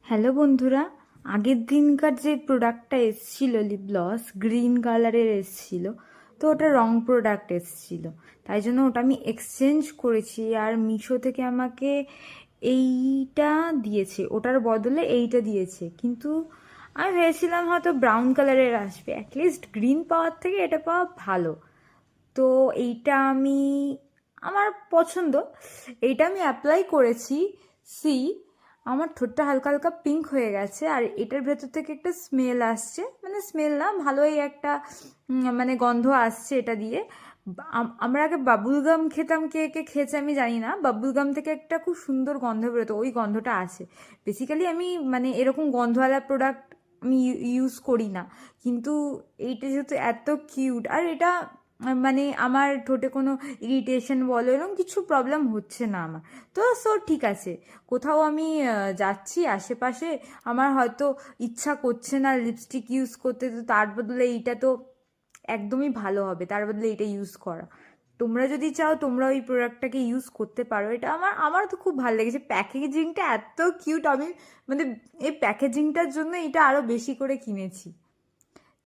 Hello বন্ধুরা, আগের দিনকার যে প্রোডাক্টটা এসছিল লিপ গ্লস গ্রিন কালারের এসছিল, তো ওটা রং প্রোডাক্ট এসছিল, তাই জন্য ওটা আমি এক্সচেঞ্জ করেছি। আর মিশো থেকে আমাকে এইটা দিয়েছে, ওটার বদলে এইটা দিয়েছে। কিন্তু আমি ভেবেছিলাম হয়তো ব্রাউন কালারের আসবে, অ্যাটলিস্ট গ্রিন পাওয়ার থেকে এটা পাওয়া ভালো। তো এইটা আমি, আমার পছন্দ, এইটা আমি অ্যাপ্লাই করেছি। সি, আমার ঠোঁটটা হালকা হালকা পিঙ্ক হয়ে গেছে, আর এটার ভেতর থেকে একটা স্মেল আসছে, মানে স্মেল না, ভালোই একটা মানে গন্ধ আসছে এটা দিয়ে। আমরা আগে বাবুল গাম খেতাম, কে কে খেয়েছে আমি জানি না, বাবুল গাম থেকে একটা খুব সুন্দর গন্ধ বেরোতো, ওই গন্ধটা আছে। বেসিক্যালি আমি মানে এরকম গন্ধওয়ালা প্রোডাক্ট আমি ইউজ করি না, কিন্তু এইটা যেহেতু এত কিউট, আর এটা মানে আমার ঠোঁটে কোনো ইরিটেশন বলো এরকম কিছু প্রবলেম হচ্ছে না আমার। তো ঠিক আছে, কোথাও আমি যাচ্ছি আশেপাশে, আমার হয়তো ইচ্ছা করছে না লিপস্টিক ইউজ করতে, তো তার বদলে এইটা তো একদমই ভালো হবে, তার বদলে এটা ইউজ করা। তোমরা যদি চাও তোমরা ওই প্রোডাক্টটাকে ইউজ করতে পারো। এটা আমার তো খুব ভালো লেগেছে, প্যাকেজিংটা এত কিউট। আমি মানে এই প্যাকেজিংটার জন্য এটা আরও বেশি করে কিনেছি।